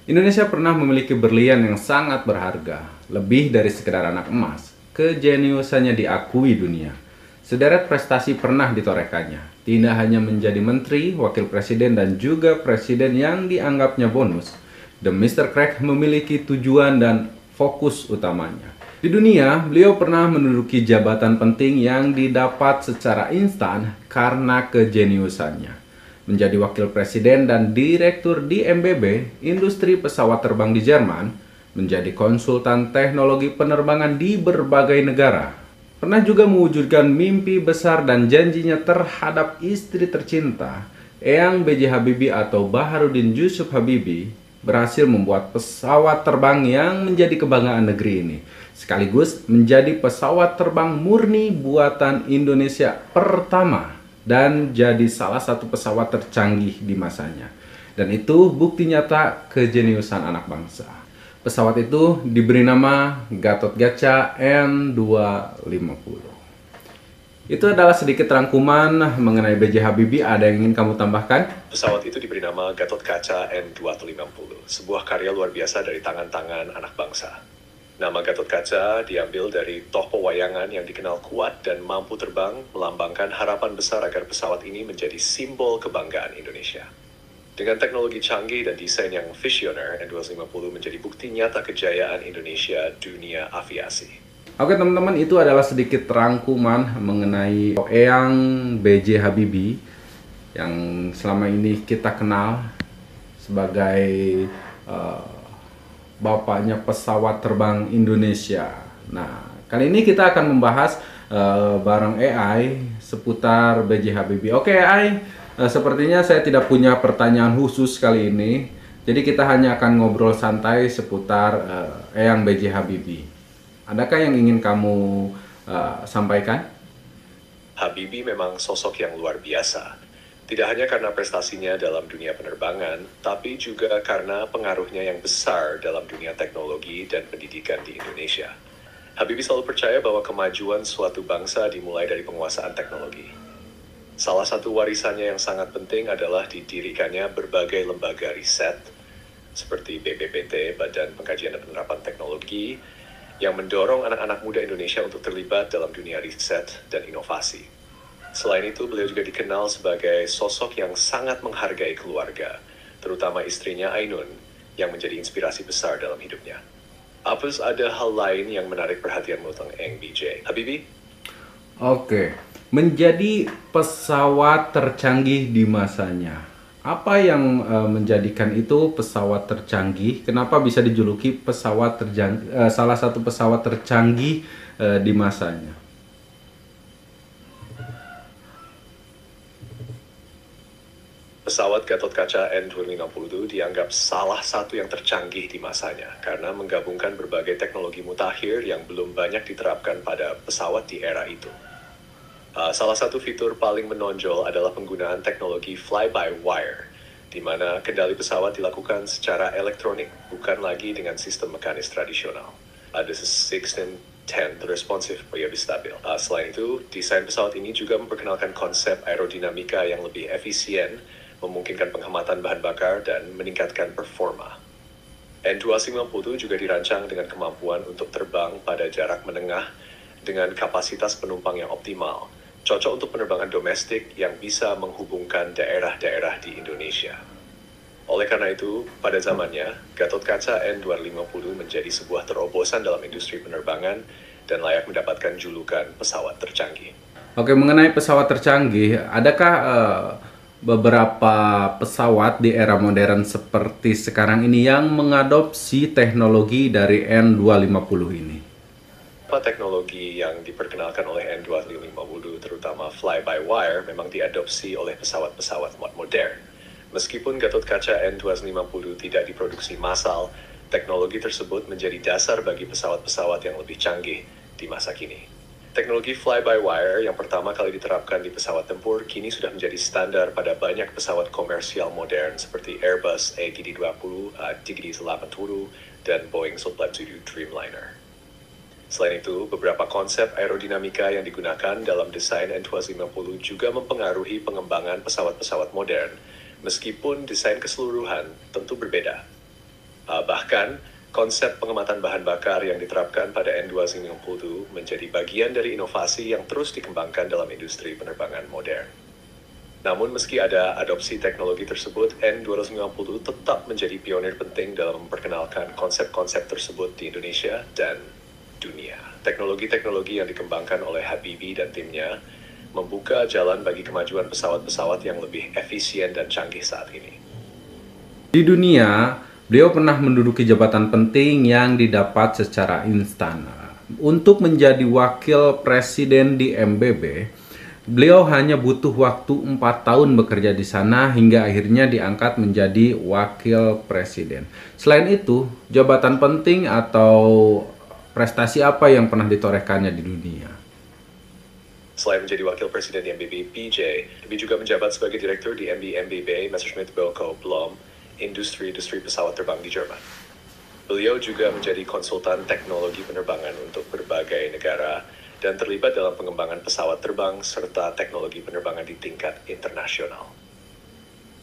Indonesia pernah memiliki berlian yang sangat berharga, lebih dari sekedar anak emas. Kejeniusannya diakui dunia. Sederet prestasi pernah ditorehkannya. Tidak hanya menjadi menteri, wakil presiden, dan juga presiden yang dianggapnya bonus. The Mr. Crack memiliki tujuan dan fokus utamanya. Di dunia, beliau pernah menduduki jabatan penting yang didapat secara instan karena kejeniusannya. Menjadi wakil presiden dan direktur di MBB, industri pesawat terbang di Jerman, menjadi konsultan teknologi penerbangan di berbagai negara. Pernah juga mewujudkan mimpi besar dan janjinya terhadap istri tercinta, Eyang B.J. Habibie atau Baharudin Yusuf Habibie, berhasil membuat pesawat terbang yang menjadi kebanggaan negeri ini, sekaligus menjadi pesawat terbang murni buatan Indonesia pertama dan jadi salah satu pesawat tercanggih di masanya. Dan itu bukti nyata kejeniusan anak bangsa. Pesawat itu diberi nama Gatot-Kaca N250. Itu adalah sedikit rangkuman mengenai B.J. Habibie. Ada yang ingin kamu tambahkan? Pesawat itu diberi nama Gatot-Kaca N250, sebuah karya luar biasa dari tangan-tangan anak bangsa. Nama Gatot-Kaca diambil dari toh pewayangan yang dikenal kuat dan mampu terbang, melambangkan harapan besar agar pesawat ini menjadi simbol kebanggaan Indonesia. Dengan teknologi canggih dan desain yang visioner, N250 menjadi bukti nyata kejayaan Indonesia dunia aviasi. Oke teman-teman, itu adalah sedikit rangkuman mengenai Eyang B.J. Habibie yang selama ini kita kenal sebagai bapaknya pesawat terbang Indonesia. Nah, kali ini kita akan membahas bareng AI seputar B.J. Habibie. Oke AI, sepertinya saya tidak punya pertanyaan khusus kali ini. Jadi kita hanya akan ngobrol santai seputar Eyang B.J. Habibie. Adakah yang ingin kamu sampaikan? Habibie memang sosok yang luar biasa. Tidak hanya karena prestasinya dalam dunia penerbangan, tapi juga karena pengaruhnya yang besar dalam dunia teknologi dan pendidikan di Indonesia. Habibie selalu percaya bahwa kemajuan suatu bangsa dimulai dari penguasaan teknologi. Salah satu warisannya yang sangat penting adalah didirikannya berbagai lembaga riset, seperti BPPT, Badan Pengkajian dan Penerapan Teknologi, yang mendorong anak-anak muda Indonesia untuk terlibat dalam dunia riset dan inovasi. Selain itu, beliau juga dikenal sebagai sosok yang sangat menghargai keluarga, terutama istrinya Ainun, yang menjadi inspirasi besar dalam hidupnya. Apa ada hal lain yang menarik perhatianmu tentang Eyang B.J. Habibie? Oke, menjadi pesawat tercanggih di masanya. Apa yang menjadikan itu pesawat tercanggih? Kenapa bisa dijuluki pesawat salah satu pesawat tercanggih di masanya? Pesawat Gatot-Kaca N250 dianggap salah satu yang tercanggih di masanya karena menggabungkan berbagai teknologi mutakhir yang belum banyak diterapkan pada pesawat di era itu. Salah satu fitur paling menonjol adalah penggunaan teknologi fly-by-wire, di mana kendali pesawat dilakukan secara elektronik, bukan lagi dengan sistem mekanis tradisional. This is 1610 responsive lebih stabil. Selain itu, desain pesawat ini juga memperkenalkan konsep aerodinamika yang lebih efisien, memungkinkan penghematan bahan bakar, dan meningkatkan performa. N250 juga dirancang dengan kemampuan untuk terbang pada jarak menengah dengan kapasitas penumpang yang optimal, cocok untuk penerbangan domestik yang bisa menghubungkan daerah-daerah di Indonesia. Oleh karena itu, pada zamannya, Gatot-Kaca N250 menjadi sebuah terobosan dalam industri penerbangan dan layak mendapatkan julukan pesawat tercanggih. Oke, mengenai pesawat tercanggih, adakah beberapa pesawat di era modern seperti sekarang ini yang mengadopsi teknologi dari N250 ini? Teknologi yang diperkenalkan oleh N250, terutama fly-by-wire, memang diadopsi oleh pesawat-pesawat modern. Meskipun Gatot-Kaca N250 tidak diproduksi massal, teknologi tersebut menjadi dasar bagi pesawat-pesawat yang lebih canggih di masa kini. Teknologi fly-by-wire yang pertama kali diterapkan di pesawat tempur kini sudah menjadi standar pada banyak pesawat komersial modern seperti Airbus A320, A380, dan Boeing 737 Dreamliner. Selain itu, beberapa konsep aerodinamika yang digunakan dalam desain N250 juga mempengaruhi pengembangan pesawat-pesawat modern, meskipun desain keseluruhan tentu berbeda. Bahkan, konsep pengematan bahan bakar yang diterapkan pada N250 menjadi bagian dari inovasi yang terus dikembangkan dalam industri penerbangan modern. Namun meski ada adopsi teknologi tersebut, N250 tetap menjadi pionir penting dalam memperkenalkan konsep-konsep tersebut di Indonesia dan dunia. Teknologi-teknologi yang dikembangkan oleh Habibie dan timnya membuka jalan bagi kemajuan pesawat-pesawat yang lebih efisien dan canggih saat ini. Di dunia, beliau pernah menduduki jabatan penting yang didapat secara instan. Untuk menjadi wakil presiden di MBB, beliau hanya butuh waktu 4 tahun bekerja di sana hingga akhirnya diangkat menjadi wakil presiden. Selain itu, jabatan penting atau prestasi apa yang pernah ditorehkannya di dunia? Selain menjadi wakil presiden di MBB PJ, Habibie juga menjabat sebagai direktur di MBB Messerschmitt Bölkow Blohm, industri pesawat terbang di Jerman. Beliau juga menjadi konsultan teknologi penerbangan untuk berbagai negara dan terlibat dalam pengembangan pesawat terbang serta teknologi penerbangan di tingkat internasional.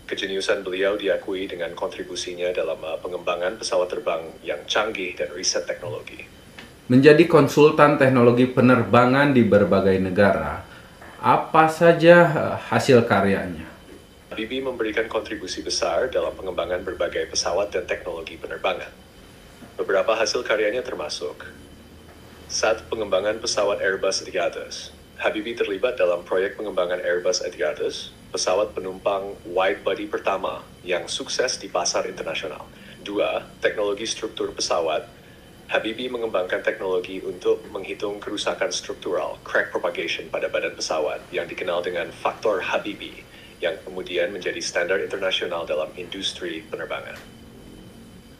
Kejeniusan beliau diakui dengan kontribusinya dalam pengembangan pesawat terbang yang canggih dan riset teknologi. Menjadi konsultan teknologi penerbangan di berbagai negara, apa saja hasil karyanya? Habibie memberikan kontribusi besar dalam pengembangan berbagai pesawat dan teknologi penerbangan. Beberapa hasil karyanya termasuk saat pengembangan pesawat Airbus A300. Habibie terlibat dalam proyek pengembangan Airbus A300, pesawat penumpang wide-body pertama yang sukses di pasar internasional. 2. Teknologi struktur pesawat. Habibie mengembangkan teknologi untuk menghitung kerusakan struktural, crack propagation pada badan pesawat yang dikenal dengan faktor Habibie, yang kemudian menjadi standar internasional dalam industri penerbangan.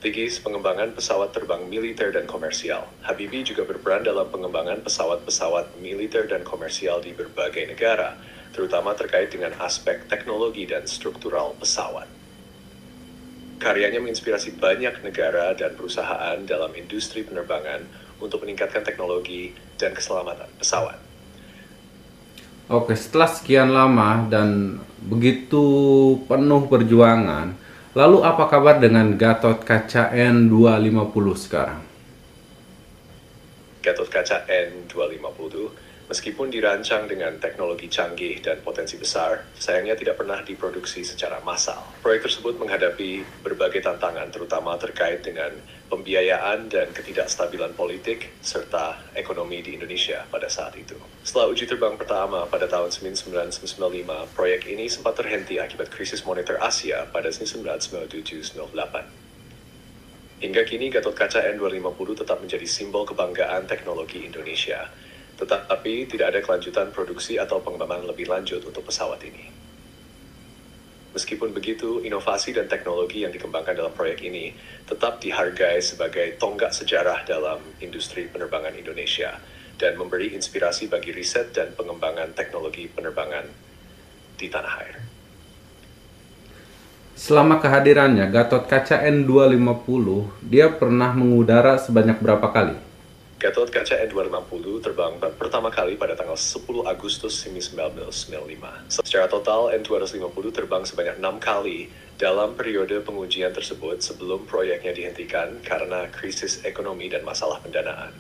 3. Pengembangan pesawat terbang militer dan komersial. Habibie juga berperan dalam pengembangan pesawat-pesawat militer dan komersial di berbagai negara, terutama terkait dengan aspek teknologi dan struktural pesawat. Karyanya menginspirasi banyak negara dan perusahaan dalam industri penerbangan untuk meningkatkan teknologi dan keselamatan pesawat. Oke, setelah sekian lama dan begitu penuh perjuangan, lalu apa kabar dengan Gatot-Kaca N250 sekarang? Gatot-Kaca N250, meskipun dirancang dengan teknologi canggih dan potensi besar, sayangnya tidak pernah diproduksi secara massal. Proyek tersebut menghadapi berbagai tantangan, terutama terkait dengan pembiayaan dan ketidakstabilan politik, serta ekonomi di Indonesia pada saat itu. Setelah uji terbang pertama pada tahun 1995, proyek ini sempat terhenti akibat krisis moneter Asia pada 1997-98. Hingga kini Gatot-Kaca N250 tetap menjadi simbol kebanggaan teknologi Indonesia, tetapi tidak ada kelanjutan produksi atau pengembangan lebih lanjut untuk pesawat ini. Meskipun begitu, inovasi dan teknologi yang dikembangkan dalam proyek ini tetap dihargai sebagai tonggak sejarah dalam industri penerbangan Indonesia dan memberi inspirasi bagi riset dan pengembangan teknologi penerbangan di tanah air. Selama kehadirannya, Gatot-Kaca N250, dia pernah mengudara sebanyak berapa kali? Gatot-Kaca N250 terbang pertama kali pada tanggal 10 Agustus 1995. Secara total, N250 terbang sebanyak 6 kali dalam periode pengujian tersebut sebelum proyeknya dihentikan karena krisis ekonomi dan masalah pendanaan.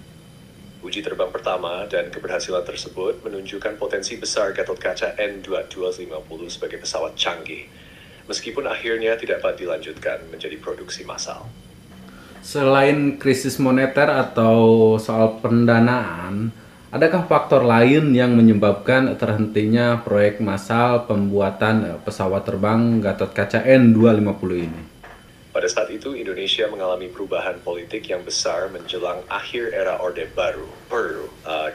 Uji terbang pertama dan keberhasilan tersebut menunjukkan potensi besar Gatot-Kaca N250 sebagai pesawat canggih, meskipun akhirnya tidak dapat dilanjutkan menjadi produksi massal. Selain krisis moneter atau soal pendanaan, adakah faktor lain yang menyebabkan terhentinya proyek massal pembuatan pesawat terbang Gatot-Kaca N250 ini? Pada saat itu, Indonesia mengalami perubahan politik yang besar menjelang akhir era Orde Baru.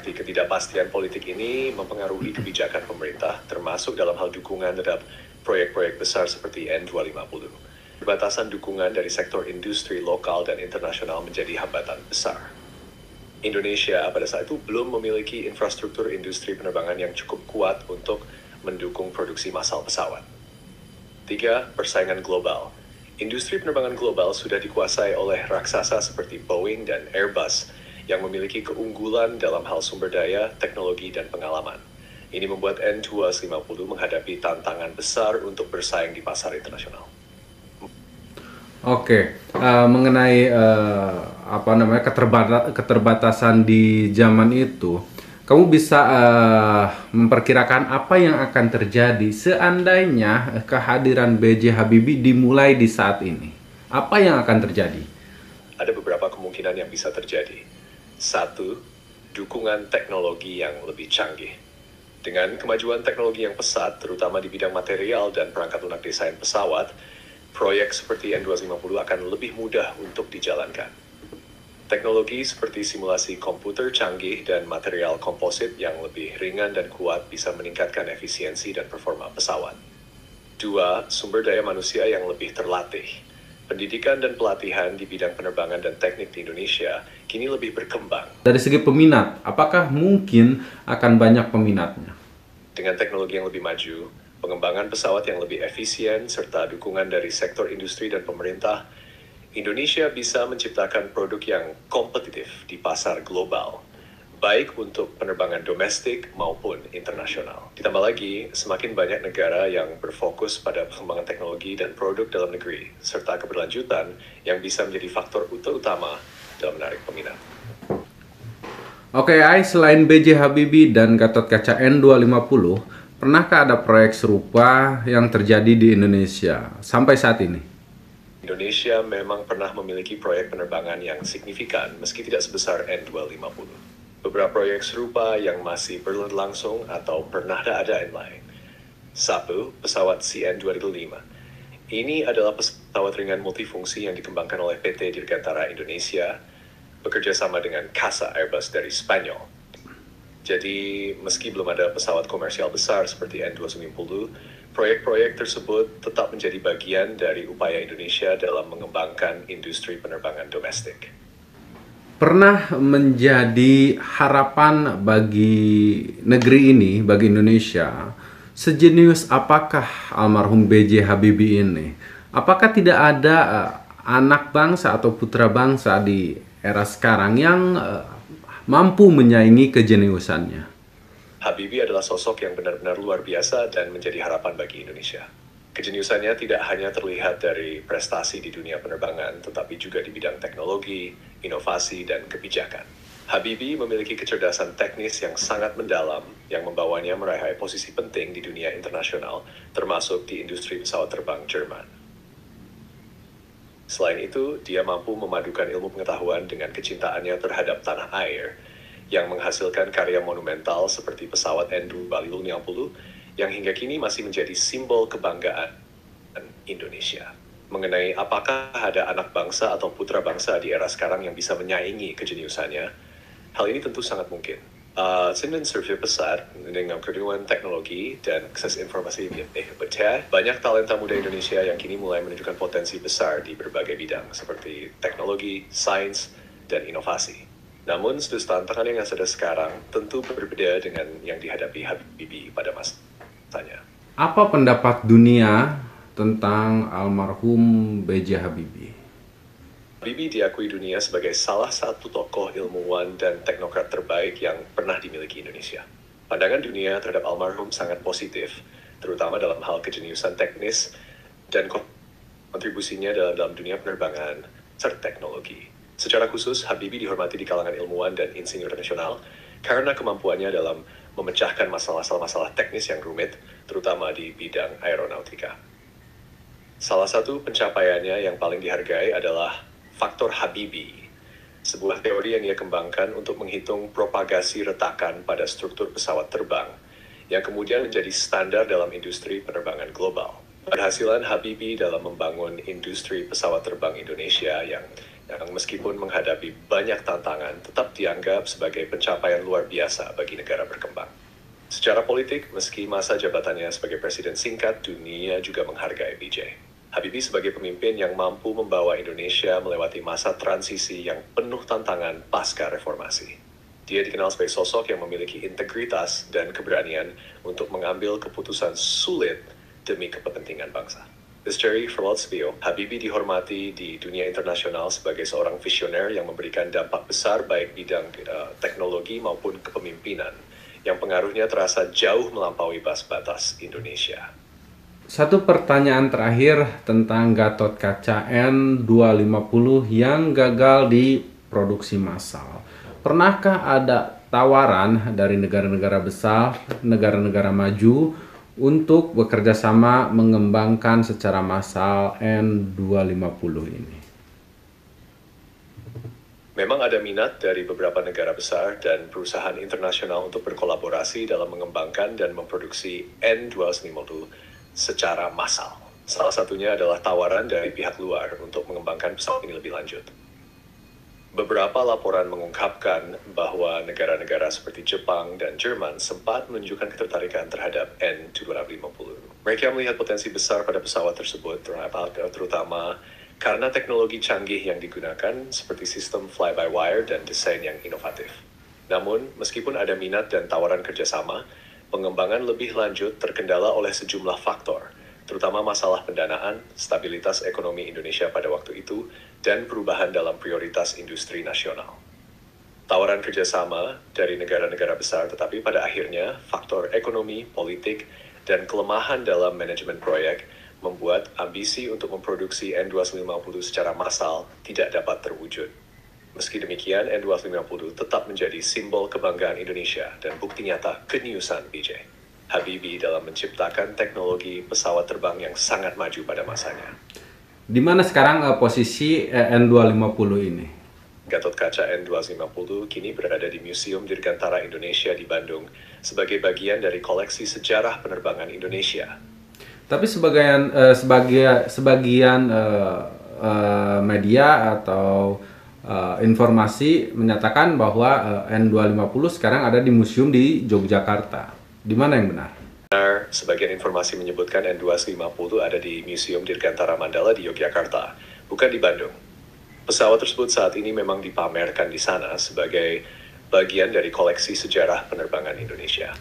Ketidakpastian politik ini mempengaruhi kebijakan pemerintah, termasuk dalam hal dukungan terhadap proyek-proyek besar seperti N250. Perbatasan dukungan dari sektor industri lokal dan internasional menjadi hambatan besar. Indonesia pada saat itu belum memiliki infrastruktur industri penerbangan yang cukup kuat untuk mendukung produksi massal pesawat. 3. Persaingan global. Industri penerbangan global sudah dikuasai oleh raksasa seperti Boeing dan Airbus yang memiliki keunggulan dalam hal sumber daya, teknologi, dan pengalaman. Ini membuat N250 menghadapi tantangan besar untuk bersaing di pasar internasional. Oke, mengenai keterbatasan di zaman itu, kamu bisa memperkirakan apa yang akan terjadi seandainya kehadiran B.J. Habibie dimulai di saat ini. Apa yang akan terjadi? Ada beberapa kemungkinan yang bisa terjadi. Satu, dukungan teknologi yang lebih canggih. Dengan kemajuan teknologi yang pesat, terutama di bidang material dan perangkat lunak desain pesawat, proyek seperti N250 akan lebih mudah untuk dijalankan. Teknologi seperti simulasi komputer canggih dan material komposit yang lebih ringan dan kuat bisa meningkatkan efisiensi dan performa pesawat. Dua, sumber daya manusia yang lebih terlatih. Pendidikan dan pelatihan di bidang penerbangan dan teknik di Indonesia kini lebih berkembang. Dari segi peminat, apakah mungkin akan banyak peminatnya? Dengan teknologi yang lebih maju, pengembangan pesawat yang lebih efisien, serta dukungan dari sektor industri dan pemerintah, Indonesia bisa menciptakan produk yang kompetitif di pasar global, baik untuk penerbangan domestik maupun internasional. Ditambah lagi, semakin banyak negara yang berfokus pada pengembangan teknologi dan produk dalam negeri, serta keberlanjutan yang bisa menjadi faktor utama dalam menarik peminat. Oke, selain B.J. Habibie dan Gatot Kaca N250, pernahkah ada proyek serupa yang terjadi di Indonesia sampai saat ini? Indonesia memang pernah memiliki proyek penerbangan yang signifikan meski tidak sebesar N250. Beberapa proyek serupa yang masih berlangsung atau pernah ada deadline. Satu, pesawat CN205. Ini adalah pesawat ringan multifungsi yang dikembangkan oleh PT Dirgantara Indonesia bekerja sama dengan CASA Airbus dari Spanyol. Jadi, meski belum ada pesawat komersial besar seperti N250, proyek-proyek tersebut tetap menjadi bagian dari upaya Indonesia dalam mengembangkan industri penerbangan domestik. Pernah menjadi harapan bagi negeri ini, bagi Indonesia, sejenius apakah almarhum B.J. Habibie ini? Apakah tidak ada anak bangsa atau putra bangsa di era sekarang yang mampu menyaingi kejeniusannya? Habibie adalah sosok yang benar-benar luar biasa dan menjadi harapan bagi Indonesia. Kejeniusannya tidak hanya terlihat dari prestasi di dunia penerbangan, tetapi juga di bidang teknologi, inovasi, dan kebijakan. Habibie memiliki kecerdasan teknis yang sangat mendalam yang membawanya meraih posisi penting di dunia internasional, termasuk di industri pesawat terbang Jerman. Selain itu, dia mampu memadukan ilmu pengetahuan dengan kecintaannya terhadap tanah air, yang menghasilkan karya monumental seperti pesawat N250 yang hingga kini masih menjadi simbol kebanggaan Indonesia. Mengenai apakah ada anak bangsa atau putra bangsa di era sekarang yang bisa menyaingi kejeniusannya, hal ini tentu sangat mungkin. Seiring survei besar dengan kemajuan teknologi dan akses informasi yang banyak talenta muda Indonesia yang kini mulai menunjukkan potensi besar di berbagai bidang seperti teknologi, sains, dan inovasi. Namun, status tantangan yang ada sekarang tentu berbeda dengan yang dihadapi Habibie pada masanya. Apa pendapat dunia tentang almarhum B.J. Habibie? Habibie diakui dunia sebagai salah satu tokoh ilmuwan dan teknokrat terbaik yang pernah dimiliki Indonesia. Pandangan dunia terhadap almarhum sangat positif, terutama dalam hal kejeniusan teknis dan kontribusinya dalam dunia penerbangan serta teknologi. Secara khusus, Habibie dihormati di kalangan ilmuwan dan insinyur nasional karena kemampuannya dalam memecahkan masalah-masalah teknis yang rumit, terutama di bidang aeronautika. Salah satu pencapaiannya yang paling dihargai adalah faktor Habibie, sebuah teori yang ia kembangkan untuk menghitung propagasi retakan pada struktur pesawat terbang, yang kemudian menjadi standar dalam industri penerbangan global. Keberhasilan Habibie dalam membangun industri pesawat terbang Indonesia yang meskipun menghadapi banyak tantangan, tetap dianggap sebagai pencapaian luar biasa bagi negara berkembang. Secara politik, meski masa jabatannya sebagai presiden singkat, dunia juga menghargai BJ. Habibie sebagai pemimpin yang mampu membawa Indonesia melewati masa transisi yang penuh tantangan pasca reformasi. Dia dikenal sebagai sosok yang memiliki integritas dan keberanian untuk mengambil keputusan sulit demi kepentingan bangsa. Secara filosofi, Habibie dihormati di dunia internasional sebagai seorang visioner yang memberikan dampak besar baik bidang teknologi maupun kepemimpinan, yang pengaruhnya terasa jauh melampaui batas Indonesia. Satu pertanyaan terakhir tentang Gatot Kaca N250 yang gagal diproduksi massal. Pernahkah ada tawaran dari negara-negara besar, negara-negara maju untuk bekerja sama mengembangkan secara massal N250 ini? Memang ada minat dari beberapa negara besar dan perusahaan internasional untuk berkolaborasi dalam mengembangkan dan memproduksi N250 secara massal. Salah satunya adalah tawaran dari pihak luar untuk mengembangkan pesawat ini lebih lanjut. Beberapa laporan mengungkapkan bahwa negara-negara seperti Jepang dan Jerman sempat menunjukkan ketertarikan terhadap N250. Mereka melihat potensi besar pada pesawat tersebut, terutama karena teknologi canggih yang digunakan seperti sistem fly-by-wire dan desain yang inovatif. Namun, meskipun ada minat dan tawaran kerjasama, pengembangan lebih lanjut terkendala oleh sejumlah faktor, terutama masalah pendanaan, stabilitas ekonomi Indonesia pada waktu itu, dan perubahan dalam prioritas industri nasional. Tawaran kerjasama dari negara-negara besar, tetapi pada akhirnya faktor ekonomi, politik, dan kelemahan dalam manajemen proyek membuat ambisi untuk memproduksi N250 secara massal tidak dapat terwujud. Meski demikian, N250 tetap menjadi simbol kebanggaan Indonesia dan bukti nyata keniusan B.J. Habibie dalam menciptakan teknologi pesawat terbang yang sangat maju pada masanya. Di mana sekarang posisi N250 ini? Gatot Kaca N250 kini berada di Museum Dirgantara Indonesia di Bandung sebagai bagian dari koleksi sejarah penerbangan Indonesia. Tapi sebagian media atau informasi menyatakan bahwa N250 sekarang ada di museum di Yogyakarta. Di mana yang benar? Benar, sebagian informasi menyebutkan N250 ada di Museum Dirgantara Mandala di Yogyakarta, bukan di Bandung. Pesawat tersebut saat ini memang dipamerkan di sana sebagai bagian dari koleksi sejarah penerbangan Indonesia.